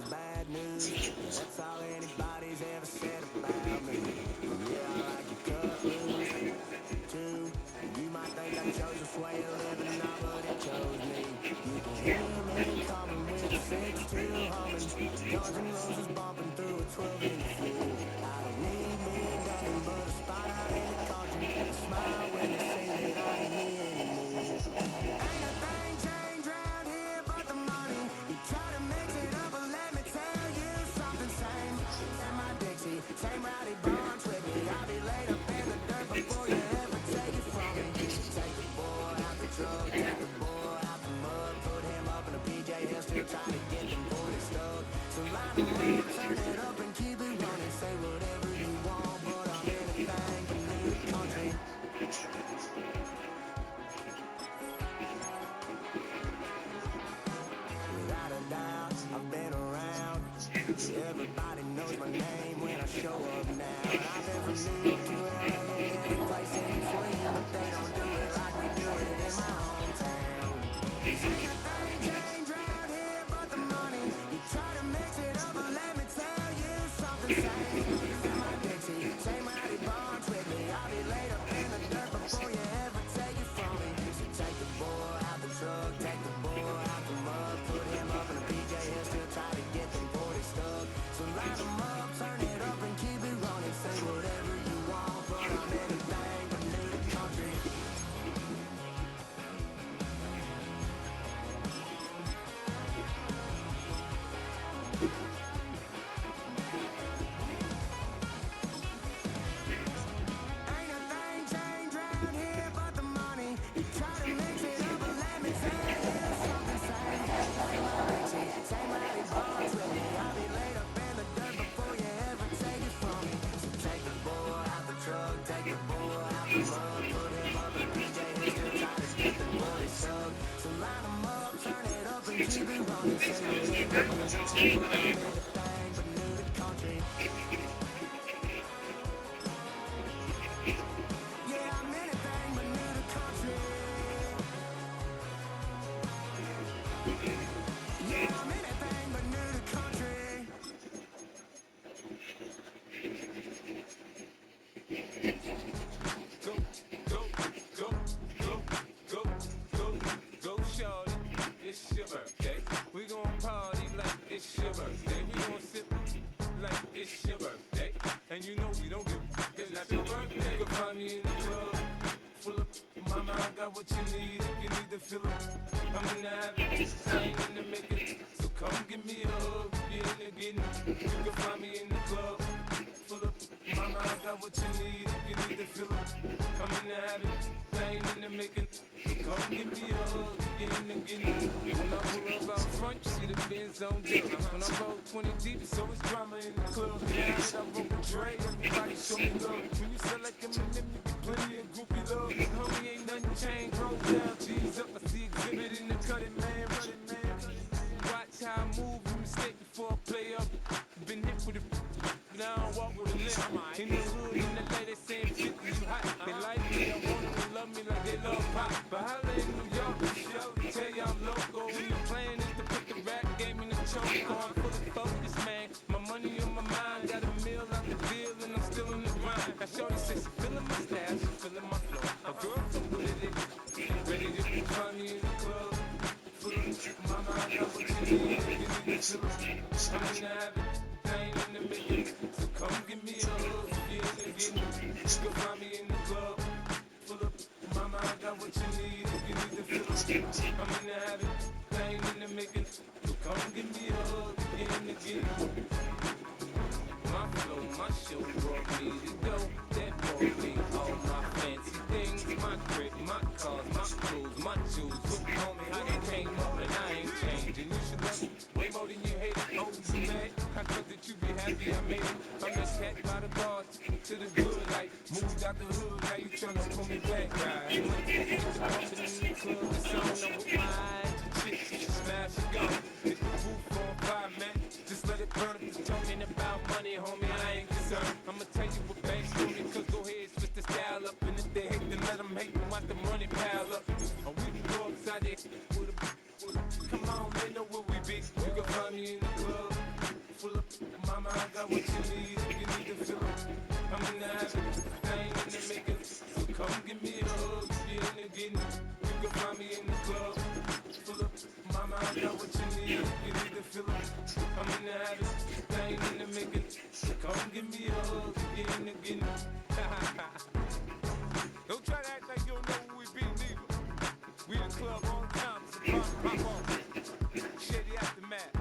Bad news, that's all anybody's ever said about me. Yeah, I like your cut loose, too. You might think I chose this way of living, nah, but it chose me. You can hear me coming with a 6-2 humming, Guns N' Roses bumping through a 12-inch view. I don't need me nothing but a spot out in the country, a smile when they say that I ain't me anymore. Ain't a thing changed round here but the money. You try to mix it up, but let me tell you something. Same in my Dixie, same rowdy bonds with me. I'll be laid up in the dirt before you ever take it from me. Take the boy out the truck, take the boy out the mud, put him up in a PJ, he'll still try to get them boys stuck. So line them up, turn it up and keep it running. Say whatever you want, but I'm anything but new country. Without a doubt, I've been around. Everybody knows my name when I show up now. I've been from New York to LA and every place in between, but they don't do it like we do it in my hometown. Ain't a thing changed round here but the money. You try to mix it up, but let me tell you something. Same in my Dixie, same rowdy bonds with me. I'll be laid up in the dirt before you ever take it from me. So take the boy out the truck, take the boy out the mud, put him up in a PJ, he'll still try to get them 40 stuck. So line them up, turn it up and keep it running. Say whatever you want, but I'm anything but new country. Ain't a thing changed round here but the money. You try to mix it up, but let me tell you something. Same rowdy bonds with me. I'll be laid up in the dirt before you ever take it from me. So take the boy out the truck, take the boy out the mud, put him up in a PJ, he'll still try to get the boys stuck. So line them up, turn it up and keep it running. Say whatever you want, but I'm anything but new to country. Yeah, I'm anything but new to country. Yeah, I'm anything but new to country. Go, shorty, it's your birthday. We gon' party like it's your birthday. We gon' sip like it's your birthday. And you know we don't give it's not your birthday. You can find me in the club, full of mama, I got what you need. If you need to fill up, I'm in the habit, I ain't in the making. So come give me a hug, you're in the getting. You can find me in the club, full of mama, I got what you need. If you need to fill up, I'm in the habit, I ain't in the making. So come give me a hug, you're in the getting. When I pull up out front, you see the Benz on deck. When I roll 20 deep, so it's drama in the club. Now that I roll with Dre, everybody show me love. When you sell like Eminem, you get plenty of groupie love. Homie, ain't nothing changed, roll down, G's up. I see exhibit in the cutting, man, running, man. Watch how I move, you mistake before I play up. Been hit with a but I don't walk with a limp. In the hood, in the LA, they saying 50, you hot. They like me, I want them to love me like they love pop. But holla in New York, tell you I'm loco. And the plan is to put the rap game in the choke. I'm full of focus, man. My money on my mind, got a meal out the deal, and I'm still in the grind. Now shorty says she feeling my style, she feeling my flow. A girl from Wooded, ready to find me in the club. Mama, I got what you need, you need to chill. I'm in the habit, I ain't in the making. So come give me a hug, again. You can find me in the club, full of. Mama, I got what you need, if you need to feel it. I'm in the habit, I ain't in the making. So come give me a hug, again. My flow, my show brought me to go. That brought me all my fancy things. My crib, my cars, my clothes, my shoes. Look, homie, how they came up and I ain't changing. You should love me way more than you hate it. Oh, you mad? I thought that you be happy I made it. I'm that cat by the bar to the good. Like, moved out the hood, now you tryna pull me back. Right? You went to the bumping in the club, the song number 5. Chick, she smash, she gone. Hit the roof on fire, man. Just let it burn up. Just talking about money, homie, I ain't concerned. I'ma tell you what banks do me, cause go ahead, switch the style up. And if they hate, then let them hate, and watch the money pile up. And we can go upside there with a. Come on, they know where we be. You can find me in the club, full of. Mama, I got what you need, if you need to feel it. I'm in the habit, I ain't in the making. So come give me a hug, get in the getting. You can find me in the club, full of. Mama, I got what you need, if you need to feel it. I'm in the habit, I ain't in the making. So come give me a hug, get in the getting. Don't try to act like you don't know who we be, neither. We the club on time, so pop on. Shady aftermath.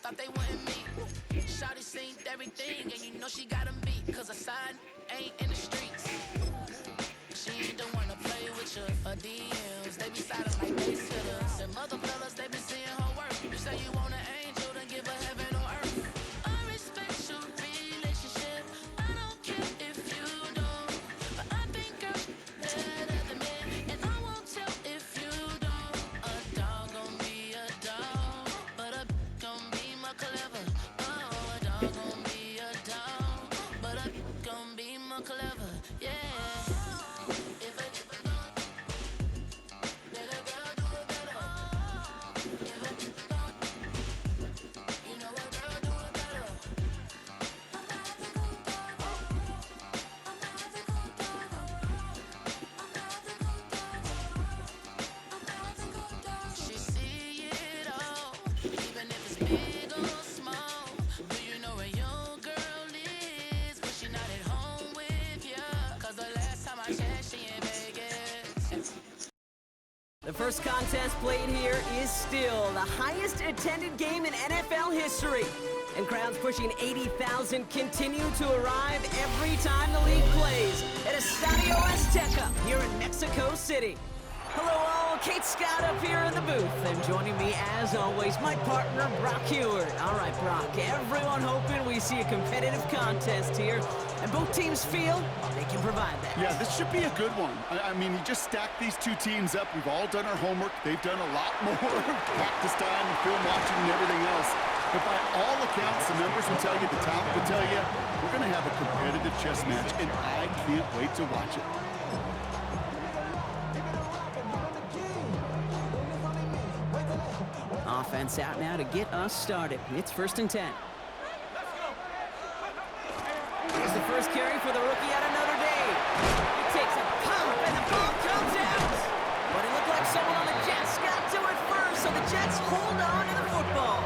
Thought they wouldn't meet. Shawty seen everything, and you know she got 'em beat. Cause her side ain't in the streets. She ain't the one to play with you. Her DMs, they be sliding like they sitters. And mother fellas, they been seeing her work. You say you want an angel, then give her heaven or earth. I respect your relationship. I don't care if you don't. But I think I'm better than men. And I won't tell if you don't. A dog gon' be a dog. But a gon' be more clever. Oh, a dog gon' be a dog. But a gon' be more clever. Yeah. If a let a girl do it better. If a you know a girl do it better. She see it all, even if it's big or small. Do you know where your girl is when she not at home with ya? Cause the last time I checked, she in Vegas. The first contest played here is still the highest attended game in NFL history. And crowds pushing 80,000 continue to arrive every time the league plays at Estadio Azteca here in Mexico City. Hello all, Kate Scott up here in the booth, and joining me as always, my partner Brock Heward. All right, Brock, everyone hoping we see a competitive contest here, and both teams feel they can provide that. Yeah, this should be a good one. I mean, you just stack these two teams up. We've all done our homework. They've done a lot more practice time, film watching, and everything else. But by all accounts, the numbers will tell you, the talent will tell you, we're going to have a competitive chess match, and I can't wait to watch it. Offense out now to get us started. It's 1st and 10. Here's the first carry for the rookie out of Notre Dame. He takes a pump, and the ball comes out. But it looked like someone on the Jets got to it first, so the Jets hold on to the football.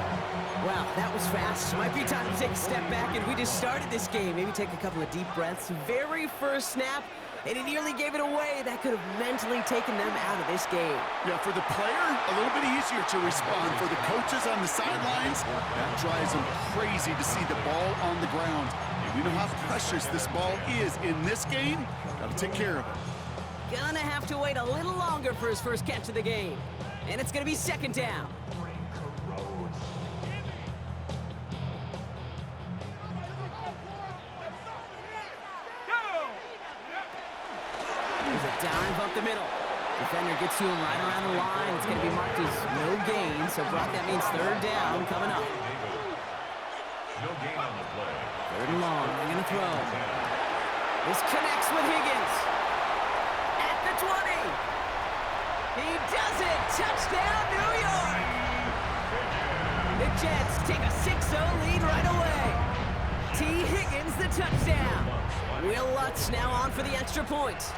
Wow, that was fast. Might be time to take a step back, and we just started this game. Maybe take a couple of deep breaths. Very first snap, and he nearly gave it away. That could have mentally taken them out of this game. Yeah, for the player, a little bit easier to respond. For the coaches on the sidelines, that drives them crazy to see the ball on the ground. And we know how precious this ball is in this game. Got to take care of it. Gonna have to wait a little longer for his first catch of the game. And it's gonna be 2nd down. There's a dive up the middle. Defender gets to him right around the line. It's going to be marked as no gain. So, Brock, that means 3rd down coming up. No gain on the play. 3rd and long. They're going to throw. This connects with Higgins. At the 20. He does it. Touchdown, New York. The Jets take a 6-0 lead right away. T. Higgins, the touchdown. Will Lutz now on for the extra point.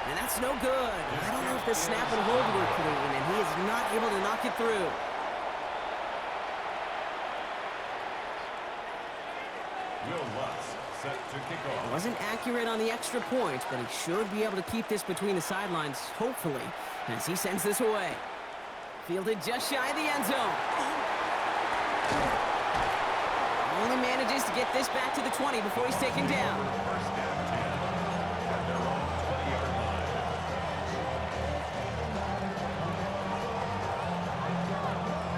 And that's no good. I don't know if the snap and hold were clean, and he is not able to knock it through. Will Lutz set to kick off. Wasn't accurate on the extra point, but he should be able to keep this between the sidelines, hopefully, as he sends this away. Fielded just shy of the end zone. Only manages to get this back to the 20 before he's taken down. First down 10 at their own 20-yard line.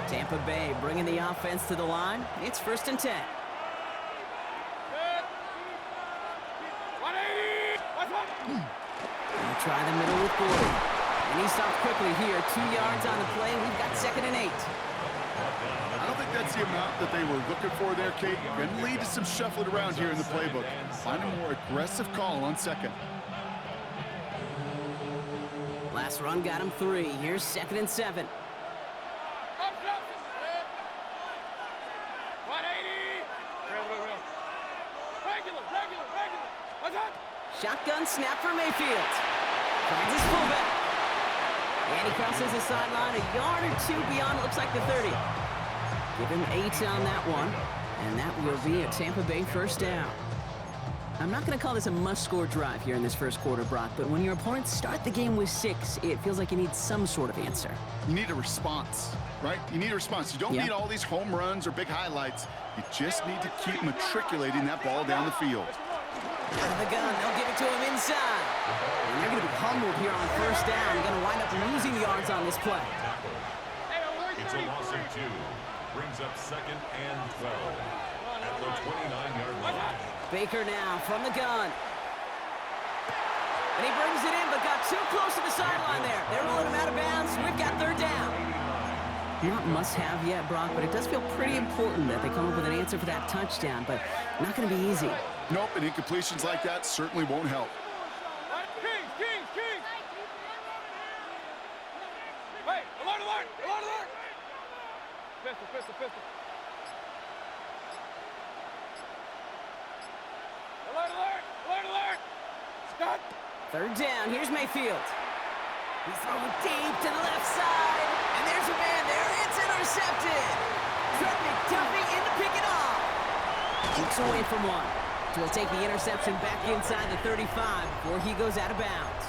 Tampa Bay bringing the offense to the line. It's 1st and 10. They'll try the middle with Gordon. And he stopped quickly here. 2 yards on the play. We've got 2nd and 8. I don't think that's the amount that they were looking for there, Kate. Going to lead to some shuffling around here in the playbook. Find a more aggressive call on 2nd. Last run got him 3. Here's 2nd and 7. Shotgun snap for Mayfield. Finds his fullback. And he crosses the sideline a yard or 2 beyond, it looks like the 30. Give him 8 on that one. And that will be a Tampa Bay 1st down. I'm not going to call this a must-score drive here in this first quarter, Brock, but when your opponents start the game with 6, it feels like you need some sort of answer. You need a response, right? You need a response. You don't need all these home runs or big highlights. You just need to keep matriculating that ball down the field. Out of the gun, they'll give it to him inside. And they're going to be humbled here on 1st down. Going to wind up losing yards on this play. It's a loss of 2. Brings up 2nd and 12 at the 29-yard line. Baker now from the gun. And he brings it in, but got too close to the sideline there. They're rolling him out of bounds. We've got 3rd down. Not must-have yet, Brock, but it does feel pretty important that they come up with an answer for that touchdown, but not going to be easy. Nope, and incompletions like that certainly won't help. Kings! Hey, alert! Pistol. Alert! Scott! 3rd down, here's Mayfield. He's throwing deep to the left side, and there's a man there, it's intercepted. Trent McDuffie in to pick it off. Keeps away from one. So he'll take the interception back inside the 35 before he goes out of bounds.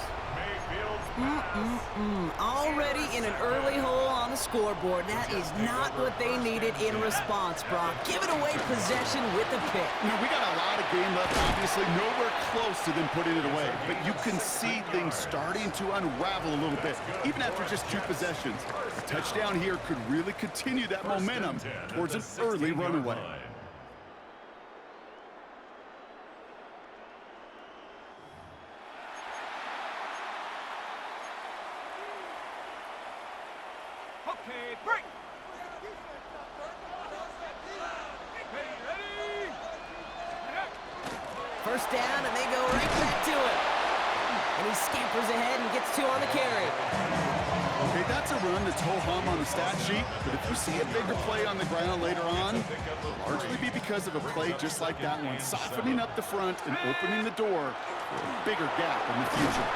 Already in an early hole on the scoreboard. That is not what they needed in response, Brock. Giving away possession with the pick. You know, we got a lot of game left, obviously. Nowhere close to them putting it away. But you can see things starting to unravel a little bit, even after just 2 possessions. A touchdown here could really continue that momentum towards an early runaway. Okay, break! First down, and they go right back to it. And he scampers ahead and gets 2 on the carry. Okay, that's a run that's ho-hum on the stat sheet, but if you see a bigger play on the ground later on, it'll largely be because of a play just like that one, softening up the front and opening the door for a bigger gap in the future.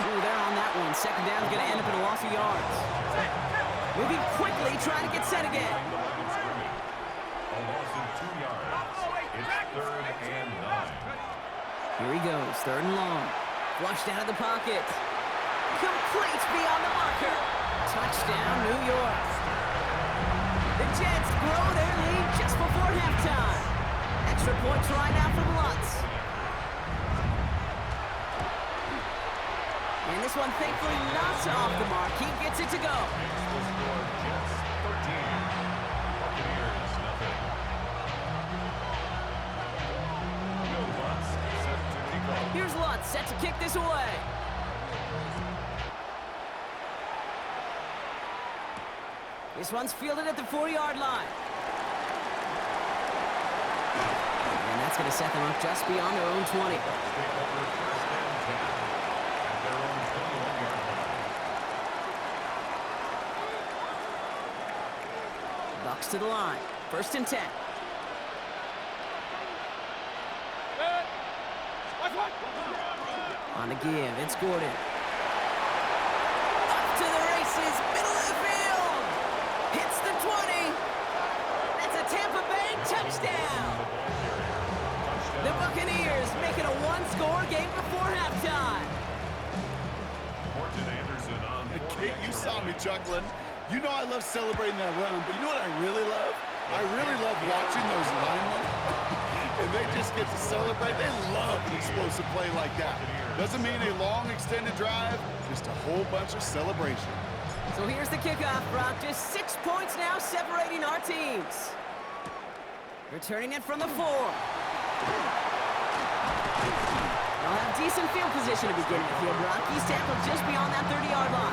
Ooh, they're on that one. 2nd down is going to end up in a loss of yards. Moving quickly, trying to get set again. A loss of 2 yards. It's 3rd and 9. Here he goes, 3rd and long. Flushed out of the pocket. Complete beyond the marker. Touchdown, New York. The Jets grow their lead just before halftime. Extra points right now from Lutz. And this one, thankfully, not off the mark. He gets it to go. Jets 13. Buccaneers nothing. Will Lutz set to kick off. Here's Lutz set to kick this away. This one's fielded at the 4-yard line. And that's That's going to set them up just beyond their own 20. Bucks to the line. 1st and 10. On the give, it's Gordon. Up to the races, middle of the field. Hits the 20. That's a Tampa Bay touchdown. The Buccaneers make it a one-score game before halftime. Kate, you saw me chuckling. You know I love celebrating that run, but you know what I really love? I really love watching those linemen. And they just get to celebrate. They love an explosive play like that. Doesn't mean a long extended drive, just a whole bunch of celebration. So here's the kickoff, Brock. Just 6 points now separating our teams. Returning it from the 4. They'll have decent field position to begin with here, Brock. He's tackled just beyond that 30-yard line.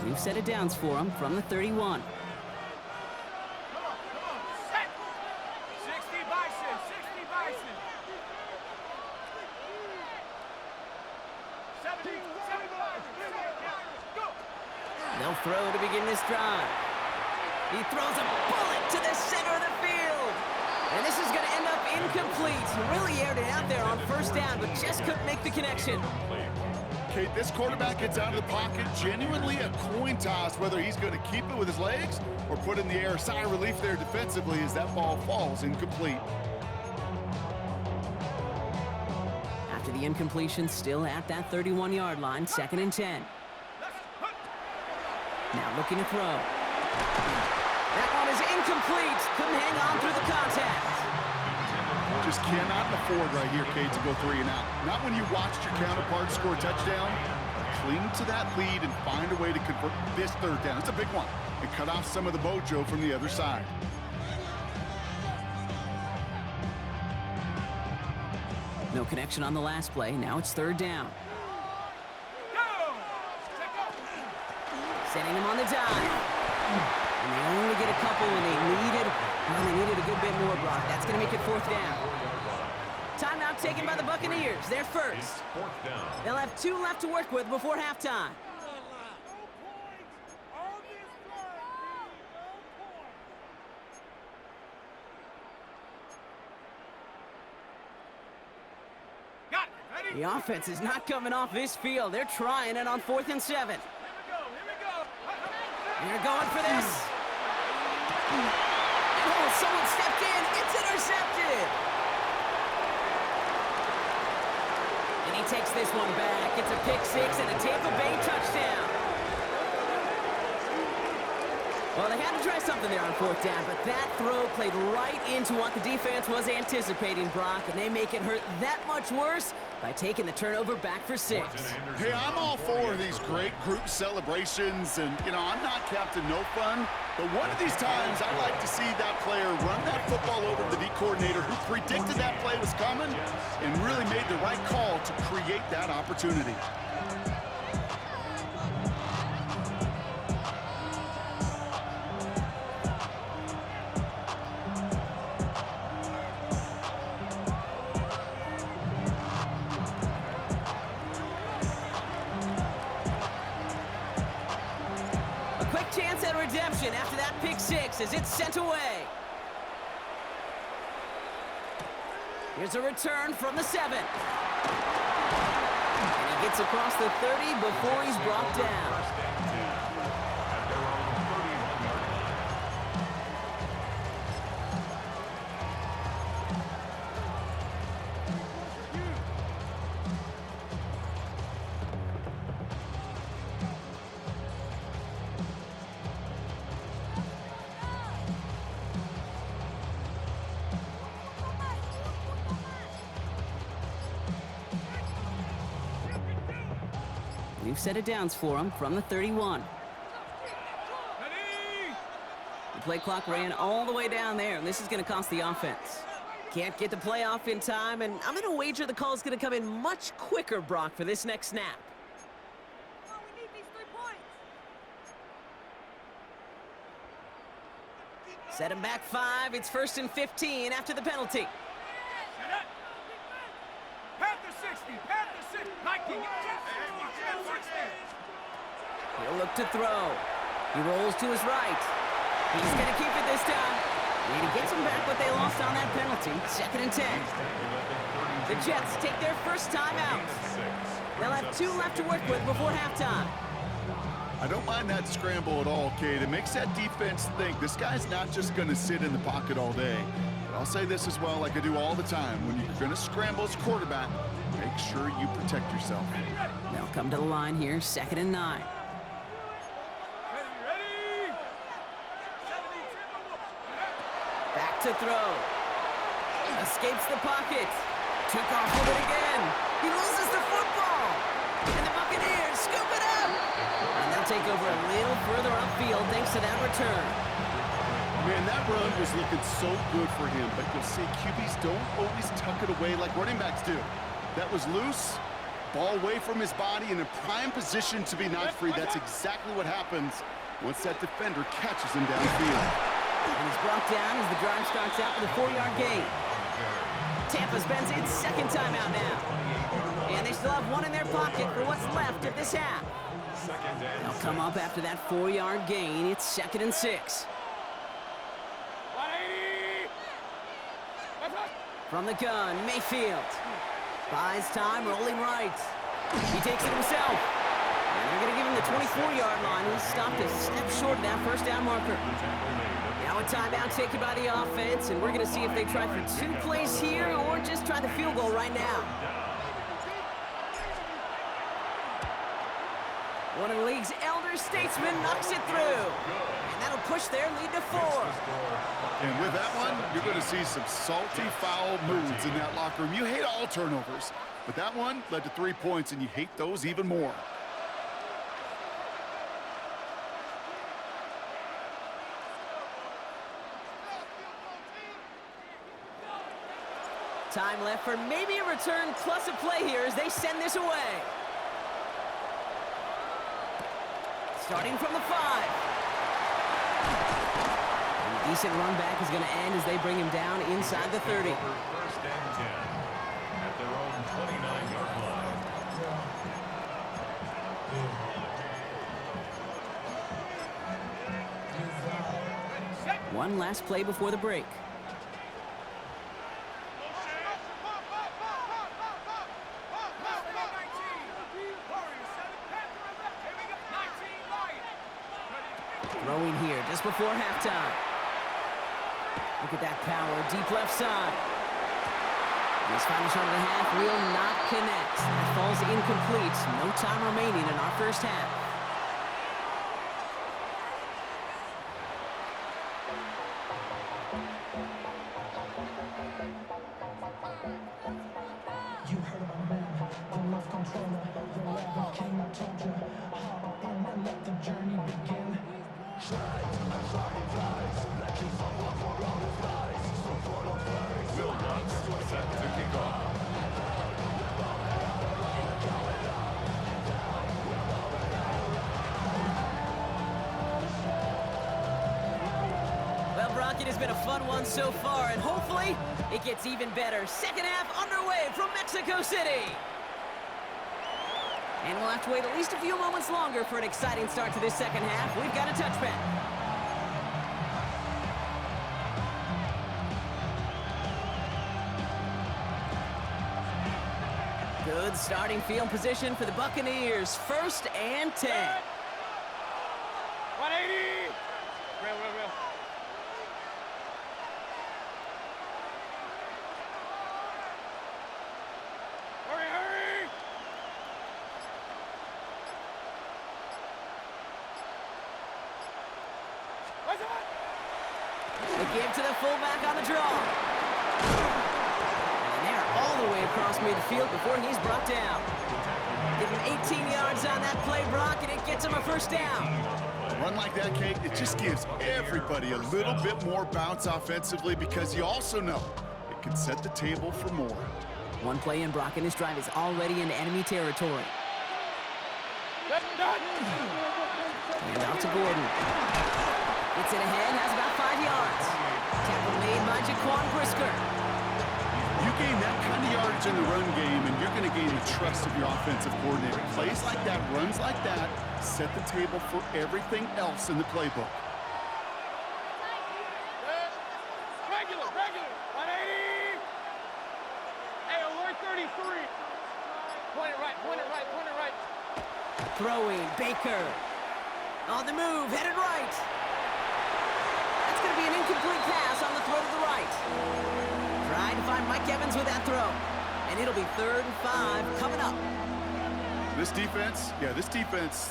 We've set it downs for him from the 31. Set. 60 Bison. 60 Bison. 70 Bison. Go. They'll throw to begin this drive. He throws a bullet to the center of the field. And this is going to end up incomplete. He really aired it out there on 1st down, but just couldn't make the connection. Kate, this quarterback gets out of the pocket, genuinely a coin toss whether he's going to keep it with his legs or put in the air. Sigh of relief there defensively as that ball falls incomplete. After the incompletion, still at that 31-yard line, 2nd and 10. Now looking to throw. That one is incomplete. Couldn't hang on through the contact. Just cannot afford right here, Kate, to go 3 and out. Not when you watched your counterpart score a touchdown. Cling to that lead and find a way to convert this 3rd down. It's a big one. And cut off some of the mojo from the other side. No connection on the last play. Now it's 3rd down. Setting him on the dive. And they only get a couple when they needed a good bit more, Brock. That's going to make it 4th down. Timeout taken by the Buccaneers. They're first. They'll have 2 left to work with before halftime. The offense is not coming off this field. They're trying it on 4th and 7. They're going for this. Oh, someone stepped in. It's intercepted. And he takes this one back. It's a pick 6 and a Tampa Bay touchdown. Well, they had to try something there on 4th down, but that throw played right into what the defense was anticipating, Brock, and they make it hurt that much worse by taking the turnover back for 6. Hey, I'm all for these great group celebrations, and, you know, I'm not Captain No Fun, but one of these times I'd like to see that player run that football over to the D coordinator who predicted that play was coming and really made the right call to create that opportunity. Chance at redemption after that pick 6 as it's sent away. Here's a return from the 7. And he gets across the 30 before he's brought down. We've set it downs for him from the 31. The play clock ran all the way down there, and this is going to cost the offense. Can't get the play off in time, and I'm going to wager the call's going to come in much quicker, Brock, for this next snap. Come on, we need these 3 points. Set him back 5. It's 1st and 15 after the penalty. Shut up. Panther 60, Panther 60. Nike, Jet 60. He'll look to throw. He rolls to his right. He's going to keep it this time. And he gets them back what they lost on that penalty. 2nd and 10. The Jets take their first timeout. They'll have 2 left to work with before halftime. I don't mind that scramble at all, Kate. It makes that defense think this guy's not just going to sit in the pocket all day. But I'll say this as well, like I do all the time. When you're going to scramble as quarterback, make sure you protect yourself. They'll come to the line here, 2nd and 9. Ready? Back to throw. Escapes the pocket. Took off with it again. He loses the football. And the Buccaneers scoop it up. And they'll take over a little further upfield thanks to that return. Man, that run was looking so good for him, but you'll see QBs don't always tuck it away like running backs do. That was loose, ball away from his body and in prime position to be knocked free. That's exactly what happens once that defender catches him downfield. And he's brought down as the drive starts out with a 4-yard gain. Tampa spends its 2nd timeout now. And they still have 1 in their pocket for what's left of this half. They'll come up after that 4-yard gain. It's 2nd and 6. 180. From the gun, Mayfield. Buys time, rolling right. He takes it himself. And they're going to give him the 24-yard line. He stopped a step short of that first down marker. Now a timeout taken by the offense, and we're going to see if they try for 2 plays here or just try the field goal right now. One of the league's elder statesmen knocks it through. And that'll push their lead to 4. And with that one, you're going to see some salty, foul moods in that locker room. You hate all turnovers, but that one led to 3 points, and you hate those even more. Time left for maybe a return plus a play here as they send this away. Starting from the 5. And a decent run back is going to end as they bring him down inside the 30. 1st and 10 at their own 29-yard line. One last play before the break. Throwing here just before halftime. Look at that power, deep left side. This final shot of the half will not connect. That falls incomplete. No time remaining in our first half. You heard my man, the love controller, the rebel king, I told you. Hop in and let the journey begin. Will Lutz set to kick off. Well, Brock, it has been a fun one so far, and hopefully it gets even better. Second half underway from Mexico City. And we'll have to wait at least a few moments longer for an exciting start to this second half. We've got a touchback. Good starting field position for the Buccaneers. 1st and 10. 180. Real. Hurry. What's that? The give to the fullback on the draw. And they're all the way across midfield before he's brought down. Give him 18 yards on that play, Brock, and it gets him a first down. A run like that, Kate, it just gives everybody a little bit more bounce offensively because you also know it can set the table for more. One play in, Brock, and his drive is already into enemy territory. And out to Gordon. Gets it ahead, has about 5 yards. Tackle made by Jaquan Brisker. You gain that kind of yardage in the run game, and you're going to gain the trust of your offensive coordinator. Plays like that, runs like that, set the table for everything else in the playbook. Regular. 180. Hey, alert 33. Point it right. Throwing, Baker. On the move, headed right. That's going to be an incomplete pass on the throw to the right. Trying to find Mike Evans with that throw. And it'll be 3rd and 5 coming up. This defense,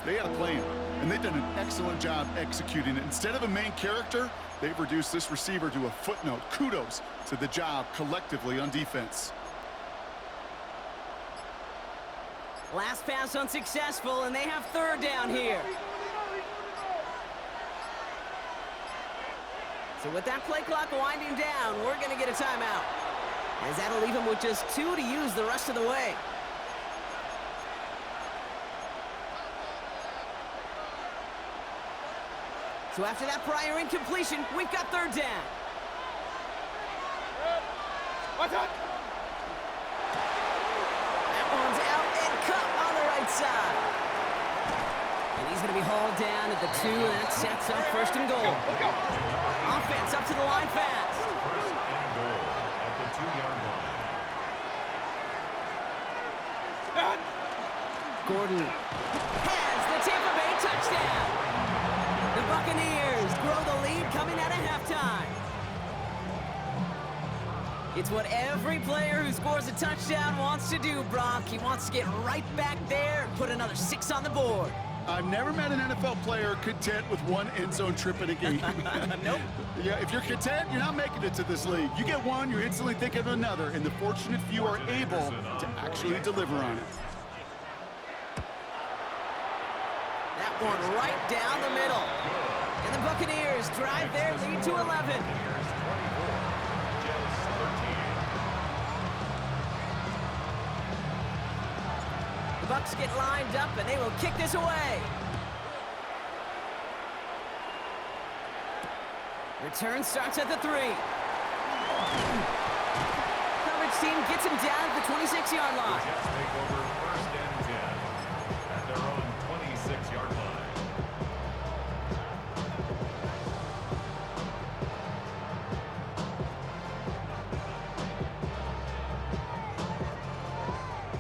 they had a plan. And they've done an excellent job executing it. Instead of a main character, they've reduced this receiver to a footnote. Kudos to the job collectively on defense. Last pass unsuccessful, and they have 3rd down here. So with that play clock winding down, we're going to get a timeout, as that'll leave him with just 2 to use the rest of the way. So after that prior incompletion, we've got 3rd down. What's up? That one's out and cut on the right side. And he's going to be hauled down at the 2, and that sets up 1st and goal. Offense up to the line fast. 1st and goal at the 2-yard line. Gordon has the Tampa Bay touchdown. The Buccaneers grow the lead coming out of halftime. It's what every player who scores a touchdown wants to do, Brock. He wants to get right back there and put another 6 on the board. I've never met an NFL player content with 1 end zone trip in a game. Nope. Yeah, if you're content, you're not making it to this league. You get one, you're instantly thinking of another, and the fortunate few are able to actually deliver on it. That one right down the middle. And the Buccaneers drive their lead to 11. The Bucs get lined up, and they will kick this away. Return starts at the 3. Coverage team gets him down at the 26-yard line. Jets take over 1st and 10 at their own 26-yard line.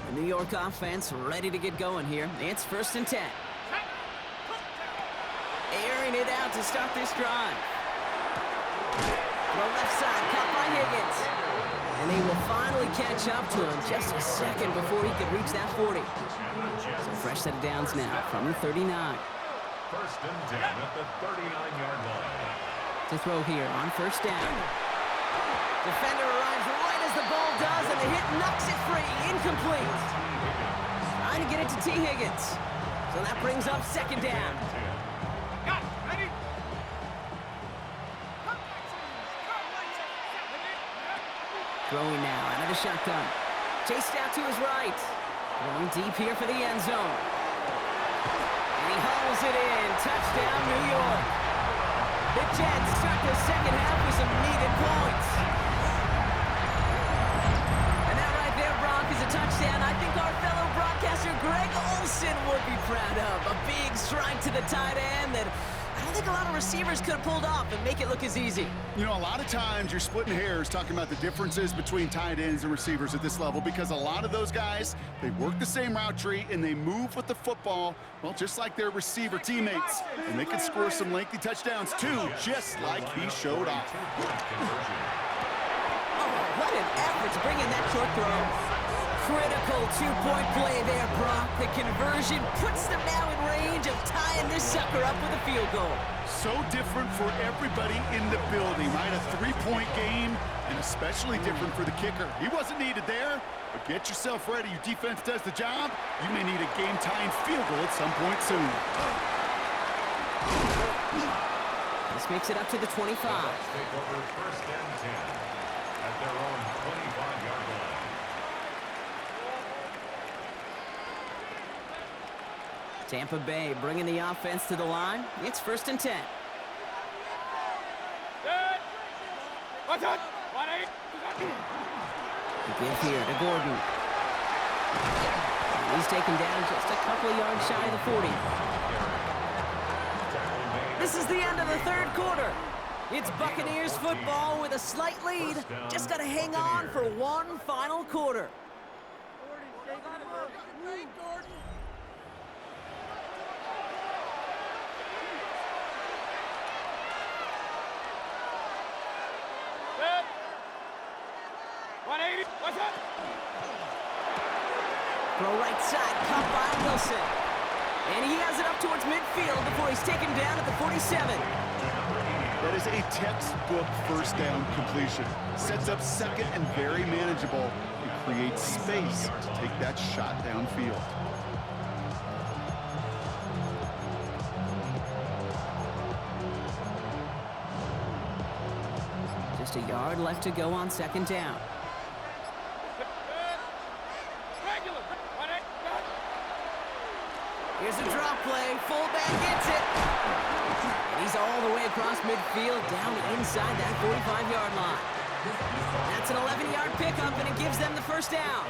The New York offense ready to get going here. It's 1st and 10. Airing it out to start this drive. Throw left side, caught by Higgins. And they will finally catch up to him just a second before he could reach that 40. So fresh set of downs now from the 39. 1st and 10 at the 39-yard line. To throw here on 1st down. Defender arrives right as the ball does, and the hit knocks it free. Incomplete. Trying to get it to T. Higgins. So that brings up 2nd down. Got it. Ready? Throwing now out of the shotgun. Chased out to his right. Going deep here for the end zone. And he hauls it in. Touchdown, New York. The Jets start the 2nd half with some needed points. And that right there, Brock, is a touchdown I think our fellow broadcaster Greg Olsen would be proud of. A big strike to the tight end that I don't think a lot of receivers could have pulled off and make it look as easy. You know, a lot of times you're splitting hairs talking about the differences between tight ends and receivers at this level because a lot of those guys, they work the same route tree and they move with the football, well, just like their receiver teammates. And they can score some lengthy touchdowns too, just like he showed off. Oh, what an effort to bring in that short throw. Critical 2-point play there, Brock. The conversion puts them now in range of tying this sucker up with a field goal. So different for everybody in the building, right? A 3-point game, and especially different for the kicker. He wasn't needed there, but get yourself ready. Your defense does the job. You may need a game-tying field goal at some point soon. This makes it up to the 25. Take over 1st and 10 at their own 25-yard line. Tampa Bay bringing the offense to the line. It's 1st and 10. Set. What's up? 1-8. The give here to Gordon. And he's taken down just a couple of yards shy of the 40. This is the end of the 3rd quarter. It's Buccaneers football with a slight lead. Just got to hang on for one final quarter. Set. 180. What's up? Throw right side, caught by Wilson. And he has it up towards midfield before he's taken down at the 47. That is a textbook first down completion. Sets up second and very manageable. It creates space to take that shot downfield. Just a yard left to go on 2nd down. Regular. 1-8. Here's a drop play. Fullback gets it. And he's all the way across midfield, down inside that 45-yard line. That's an 11-yard pickup, and it gives them the 1st down.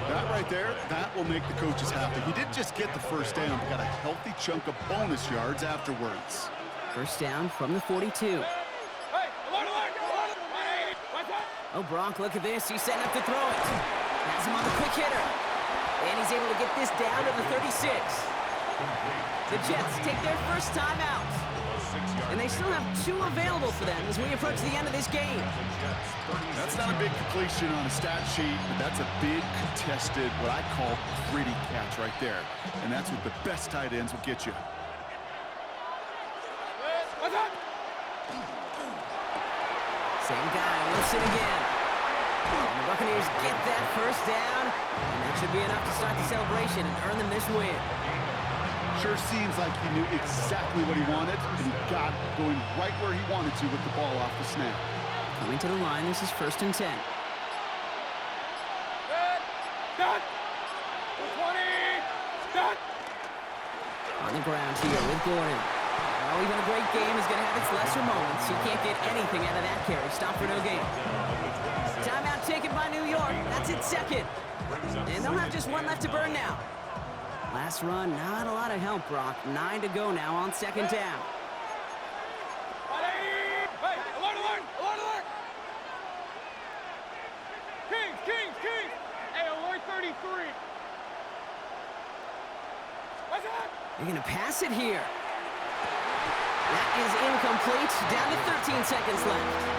That right there, that will make the coaches happy. He didn't just get the 1st down, but got a healthy chunk of bonus yards afterwards. 1st down from the 42. Hey, alert, alert, alert. 180. What's up? Oh, Brock, look at this. He's setting up to throw it. Has him on the quick hitter. And he's able to get this down to the 36. The Jets take their 1st time out. And they still have 2 available for them as we approach the end of this game. That's not a big completion on a stat sheet, but that's a big contested, what I call gritty catch right there. And that's what the best tight ends will get you. What's up? Same guy, Wilson again. And the Buccaneers get that 1st down. And that should be enough to start the celebration and earn them this win. Sure seems like he knew exactly what he wanted, and he got it going right where he wanted to with the ball off the snap. Coming to the line, this is 1st and 10. Done. 20. Done. On the ground here with Gordon. Well, even a great game is going to have its lesser moments. You can't get anything out of that carry. Stop for no gain. Timeout taken by New York. That's its 2nd. And they'll have just 1 left to burn now. Last run, not a lot of help, Brock. 9 to go now on 2nd down. 180. Hey, alert, alert, alert, alert. Kings, Kings, Kings. Hey, alert 33. What's up? They're going to pass it here. That is incomplete. Down to 13 seconds left.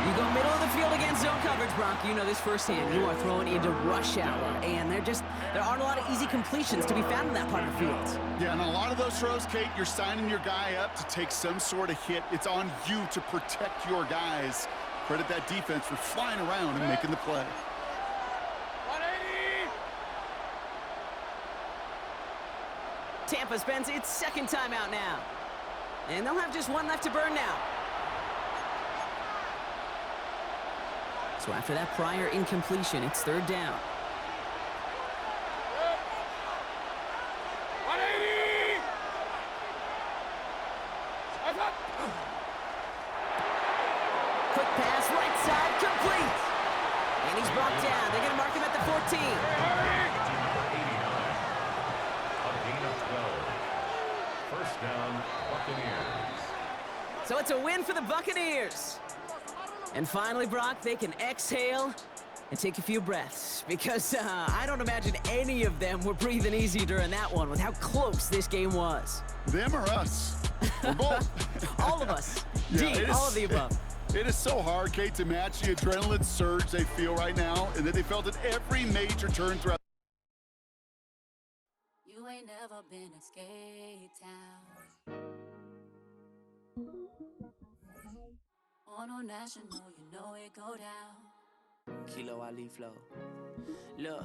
You go middle of the field against zone coverage, Brock. You know this firsthand. You are throwing into rush hour, and there aren't a lot of easy completions to be found in that part of the field. Yeah, and a lot of those throws, Kate, you're signing your guy up to take some sort of hit. It's on you to protect your guys. Credit that defense for flying around and making the play. 180. Tampa spends its 2nd timeout now. And they'll have just 1 left to burn now. So after that prior incompletion, it's 3rd down. 180. What's up? Quick pass, right side, complete. And he's brought down. They're going to mark him at the 14. Hurry. A gain of 12. 1st down, Buccaneers. So it's a win for the Buccaneers. And finally, Brock, they can exhale and take a few breaths because I don't imagine any of them were breathing easy during that one with how close this game was. Them or us? We're both. All of us. Yeah, D, all of the above. It is so hard, Kate, to match the adrenaline surge they feel right now and that they felt at every major turn throughout. You ain't never been a skate town. On national, you know it go down. Kilo Ali flow. Look,